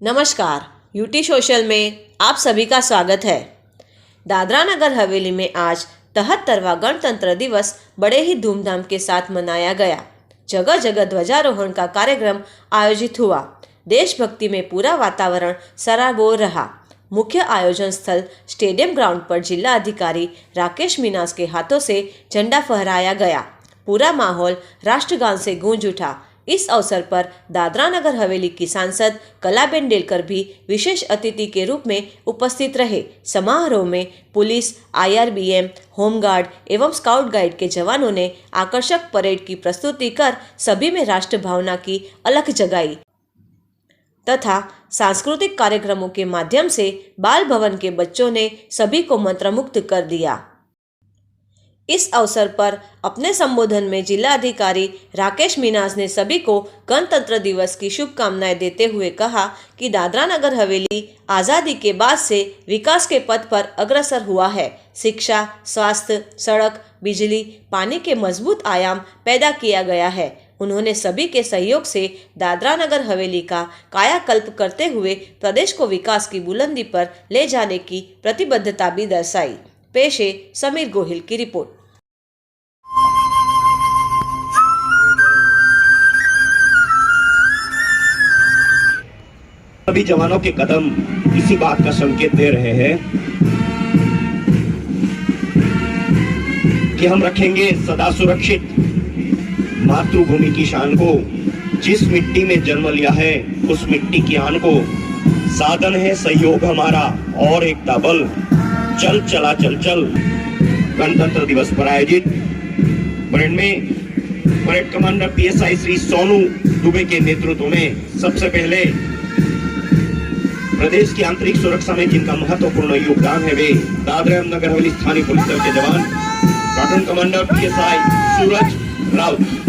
नमस्कार, UT social में आप सभी का स्वागत है। दादरा नगर हवेली में आज 73वां गणतंत्र दिवस बड़े ही धूमधाम के साथ मनाया गया। जगह जगह ध्वजारोहण का कार्यक्रम आयोजित हुआ। देशभक्ति में पूरा वातावरण सराबोर रहा। मुख्य आयोजन स्थल स्टेडियम ग्राउंड पर जिला अधिकारी राकेश मीनास के हाथों से झंडा फहराया गया। पूरा माहौल राष्ट्रगान से गूंज उठा। इस अवसर पर दादरा नगर हवेली की सांसद कलाबेन डेलकर भी विशेष अतिथि के रूप में उपस्थित रहे। समारोह में पुलिस, IRBM, होमगार्ड एवं स्काउट गाइड के जवानों ने आकर्षक परेड की प्रस्तुति कर सभी में राष्ट्र भावना की अलख जगाई तथा सांस्कृतिक कार्यक्रमों के माध्यम से बाल भवन के बच्चों ने सभी को मंत्रमुग्ध कर दिया। इस अवसर पर अपने संबोधन में जिला अधिकारी राकेश मीनास ने सभी को गणतंत्र दिवस की शुभकामनाएं देते हुए कहा कि दादरा नगर हवेली आज़ादी के बाद से विकास के पथ पर अग्रसर हुआ है। शिक्षा, स्वास्थ्य, सड़क, बिजली, पानी के मजबूत आयाम पैदा किया गया है। उन्होंने सभी के सहयोग से दादरा नगर हवेली का कायाकल्प करते हुए प्रदेश को विकास की बुलंदी पर ले जाने की प्रतिबद्धता भी दर्शाई। पेश है समीर गोहिल की रिपोर्ट। सभी जवानों के कदम इसी बात का संकेत दे रहे हैं कि हम रखेंगे सदा सुरक्षित मातृभूमि की शान को। जिस मिट्टी में जन्म लिया है उस मिट्टी की आन को। साधन है सहयोग हमारा और एकता बल। चल चला चल चल। गणतंत्र दिवस पर आयोजित परेड में parade commander PSI Shri Sonu Dubey के नेतृत्व में सबसे पहले प्रदेश की आंतरिक सुरक्षा में जिनका महत्वपूर्ण योगदान है वे दादरा नगर हवेली स्थानीय पुलिस दल के जवान प्लाटून कमांडर PSI सूरज राउत।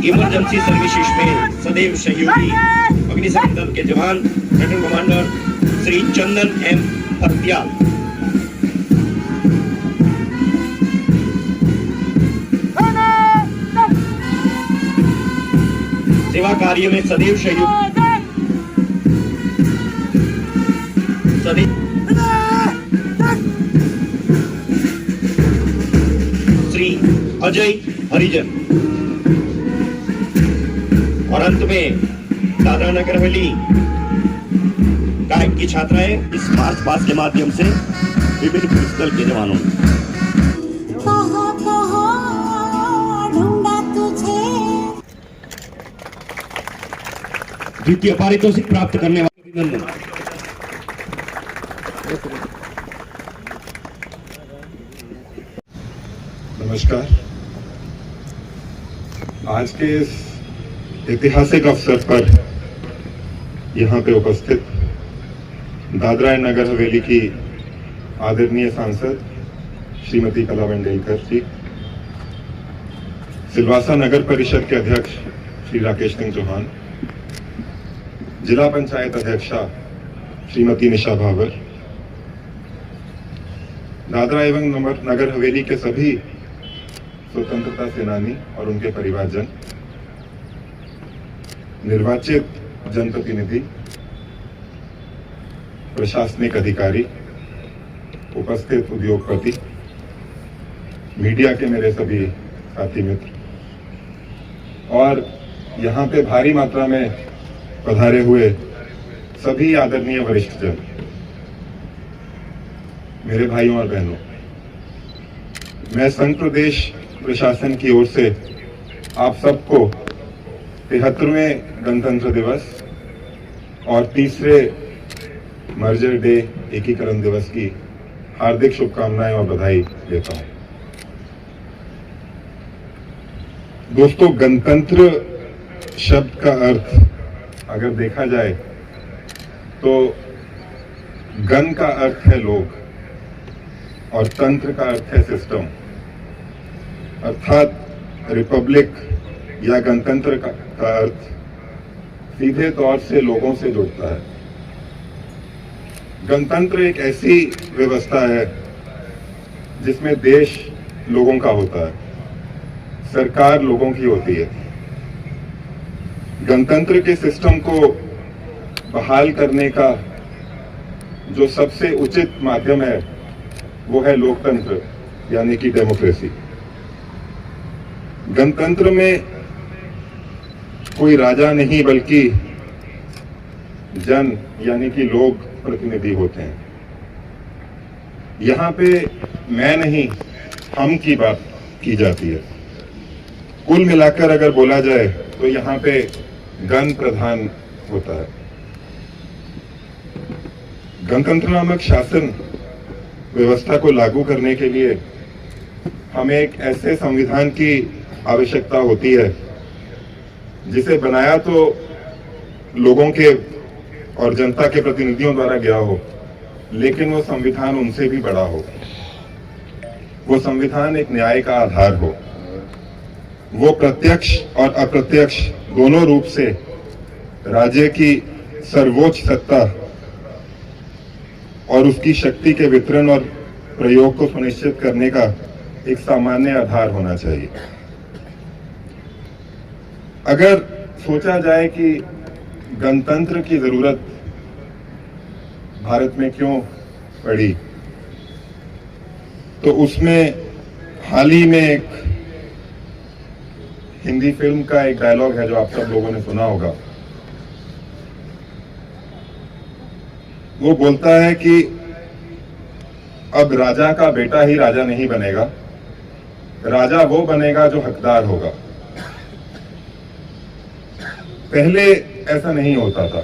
इमरजेंसी सर्विसेज में सदैव सहयोगी अग्निशमन दल के जवान प्लाटून कमांडर श्री चंदन M हत्याल। सेवा कार्य में सदैव सहयोग श्री अजय हरिजन। और अंत में दादरा नगर हवेली गायक की छात्राएं इस मार्च पास के माध्यम से विभिन्न पुलिस दल के जवानों द्वितीय पारितोषिक प्राप्त करने वाले अभिनंदन। नमस्कार। आज के इस ऐतिहासिक अवसर पर यहाँ पे उपस्थित दादरा नगर हवेली की आदरणीय सांसद श्रीमती कलाबेन डेलकर जी, सिलवासा नगर परिषद के अध्यक्ष श्री राकेश सिंह चौहान, जिला पंचायत अध्यक्षा श्रीमती निशा भावर, दादरा एवं नगर हवेली के सभी स्वतंत्रता सेनानी और उनके परिवारजन, निर्वाचित जनप्रतिनिधि, प्रशासनिक अधिकारी, उपस्थित उद्योगपति, मीडिया के मेरे सभी साथी मित्र और यहाँ पे भारी मात्रा में पधारे हुए सभी आदरणीय वरिष्ठ जन, मेरे भाइयों और बहनों, मैं संघ प्रदेश प्रशासन की ओर से आप सबको 73वें गणतंत्र दिवस और तीसरे मर्जर डे एकीकरण दिवस की हार्दिक शुभकामनाएं और बधाई देता हूं। दोस्तों, गणतंत्र शब्द का अर्थ अगर देखा जाए तो गण का अर्थ है लोग और तंत्र का अर्थ है सिस्टम, अर्थात रिपब्लिक या गणतंत्र का अर्थ सीधे तौर से लोगों से जुड़ता है। गणतंत्र एक ऐसी व्यवस्था है जिसमें देश लोगों का होता है, सरकार लोगों की होती है। गणतंत्र के सिस्टम को बहाल करने का जो सबसे उचित माध्यम है वो है लोकतंत्र, यानी कि डेमोक्रेसी। गणतंत्र में कोई राजा नहीं बल्कि जन यानी कि लोग प्रतिनिधि होते हैं। यहां पे मैं नहीं हम की बात की जाती है। कुल मिलाकर अगर बोला जाए तो यहां पे गण प्रधान होता है। गणतंत्र नामक शासन व्यवस्था को लागू करने के लिए हमें एक ऐसे संविधान की आवश्यकता होती है जिसे बनाया तो लोगों के और जनता के प्रतिनिधियों द्वारा गया हो, लेकिन वो संविधान उनसे भी बड़ा हो। वो संविधान एक न्याय का आधार हो। वो प्रत्यक्ष और अप्रत्यक्ष दोनों रूप से राज्य की सर्वोच्च सत्ता और उसकी शक्ति के वितरण और प्रयोग को सुनिश्चित करने का एक सामान्य आधार होना चाहिए। अगर सोचा जाए कि गणतंत्र की जरूरत भारत में क्यों पड़ी, तो उसमें हाल ही में एक हिंदी फिल्म का एक डायलॉग है जो आप सब लोगों ने सुना होगा। वो बोलता है कि अब राजा का बेटा ही राजा नहीं बनेगा, राजा वो बनेगा जो हकदार होगा। पहले ऐसा नहीं होता था।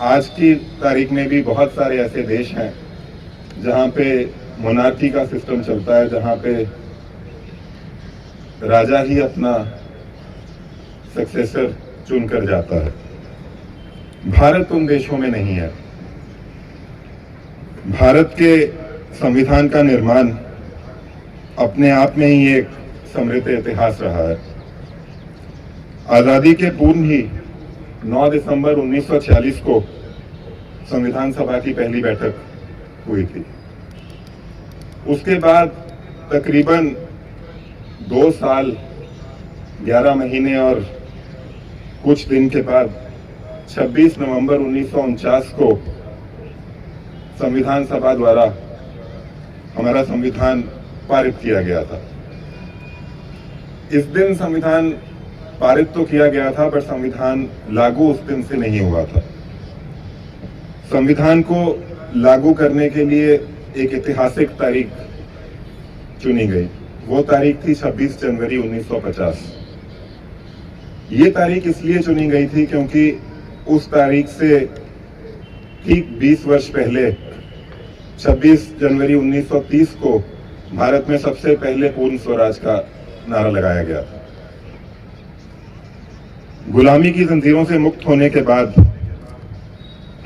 आज की तारीख में भी बहुत सारे ऐसे देश हैं जहां पे मोनार्की का सिस्टम चलता है, जहां पे राजा ही अपना सक्सेसर चुनकर जाता है। भारत उन देशों में नहीं है। भारत के संविधान का निर्माण अपने आप में ही एक समृद्ध इतिहास रहा है। आजादी के पूर्व ही 9 दिसंबर 1946 को संविधान सभा की पहली बैठक हुई थी। उसके बाद तकरीबन 2 साल 11 महीने और कुछ दिन के बाद 26 नवंबर 1949 को संविधान सभा द्वारा हमारा संविधान पारित किया गया था। इस दिन संविधान पारित तो किया गया था, पर संविधान लागू उस दिन से नहीं हुआ था। संविधान को लागू करने के लिए एक ऐतिहासिक तारीख चुनी गई। वो तारीख थी 26 जनवरी 1950। ये तारीख इसलिए चुनी गई थी क्योंकि उस तारीख से ठीक 20 वर्ष पहले 26 जनवरी 1930 को भारत में सबसे पहले पूर्ण स्वराज का नारा लगाया गया था। गुलामी की जंजीरों से मुक्त होने के बाद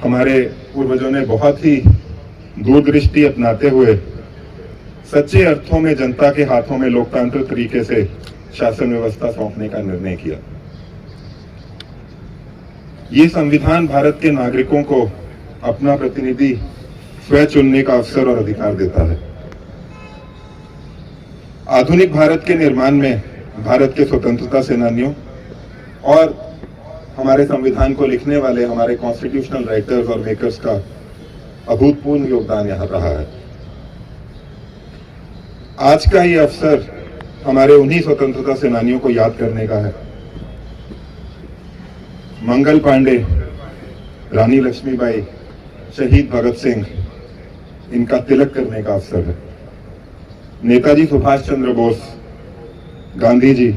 हमारे पूर्वजों ने बहुत ही दूरदृष्टि अपनाते हुए सच्चे अर्थों में जनता के हाथों में लोकतांत्रिक तरीके से शासन व्यवस्था सौंपने का निर्णय किया। ये संविधान भारत के नागरिकों को अपना प्रतिनिधि स्वयं चुनने का अवसर और अधिकार देता है। आधुनिक भारत के निर्माण में भारत के स्वतंत्रता सेनानियों और हमारे संविधान को लिखने वाले हमारे कॉन्स्टिट्यूशनल राइटर्स और मेकर्स का अभूतपूर्व योगदान यहां रहा है। आज का ये अवसर हमारे उन्हीं स्वतंत्रता सेनानियों को याद करने का है। मंगल पांडे, रानी लक्ष्मीबाई, शहीद भगत सिंह, इनका तिलक करने का अवसर है। नेताजी सुभाष चंद्र बोस, गांधी जी,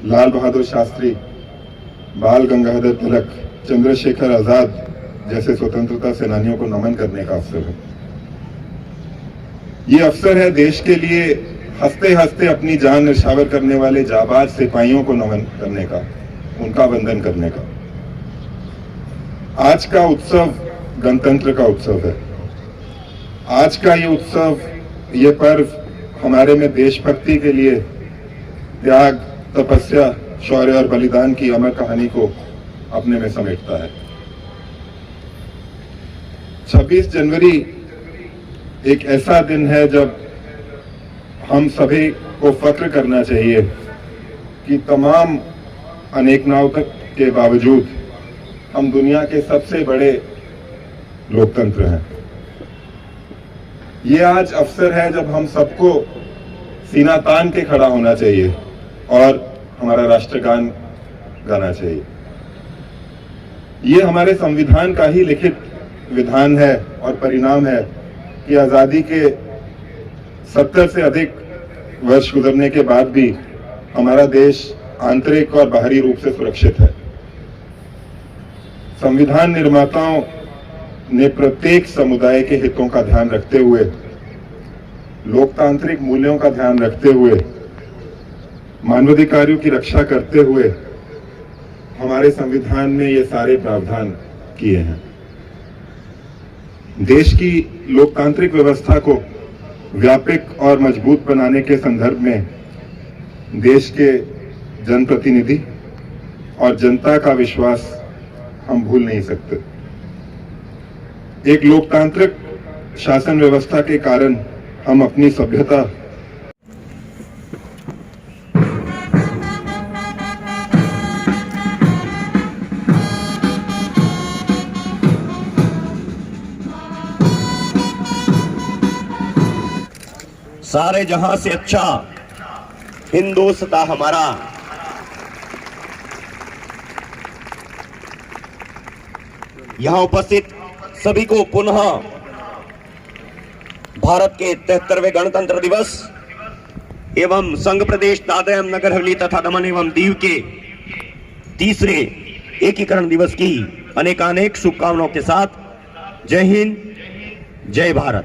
लाल बहादुर शास्त्री, बाल गंगाधर तिलक, चंद्रशेखर आजाद जैसे स्वतंत्रता सेनानियों को नमन करने का अवसर है। ये अवसर है देश के लिए हंसते हंसते अपनी जान न्यौछावर करने वाले जाबाज सिपाहियों को नमन करने का, उनका वंदन करने का। आज का उत्सव गणतंत्र का उत्सव है। आज का ये उत्सव, ये पर्व हमारे में देशभक्ति के लिए त्याग, तपस्या, शौर्य और बलिदान की अमर कहानी को अपने में समेटता है। 26 जनवरी एक ऐसा दिन है जब हम सभी को फख्र करना चाहिए कि तमाम अनेकताओं के बावजूद हम दुनिया के सबसे बड़े लोकतंत्र हैं। ये आज अवसर है जब हम सबको सीना तान के खड़ा होना चाहिए और हमारा राष्ट्रगान गाना चाहिए। ये हमारे संविधान का ही लिखित विधान है और परिणाम है कि आजादी के 70 से अधिक वर्ष गुजरने के बाद भी हमारा देश आंतरिक और बाहरी रूप से सुरक्षित है। संविधान निर्माताओं ने प्रत्येक समुदाय के हितों का ध्यान रखते हुए, लोकतांत्रिक मूल्यों का ध्यान रखते हुए, मानवाधिकारों की रक्षा करते हुए हमारे संविधान में ये सारे प्रावधान किए हैं। देश की लोकतांत्रिक व्यवस्था को व्यापक और मजबूत बनाने के संदर्भ में देश के जनप्रतिनिधि और जनता का विश्वास हम भूल नहीं सकते। एक लोकतांत्रिक शासन व्यवस्था के कारण हम अपनी सभ्यता सारे जहां से अच्छा हिंदुस्ता हमारा। यहां उपस्थित सभी को पुनः भारत के 73वें गणतंत्र दिवस एवं संघ प्रदेश दादरा एवं नगर हवेली तथा दमन एवं दीव के तीसरे एकीकरण दिवस की अनेकानेक शुभकामनाओं के साथ जय हिंद, जय भारत।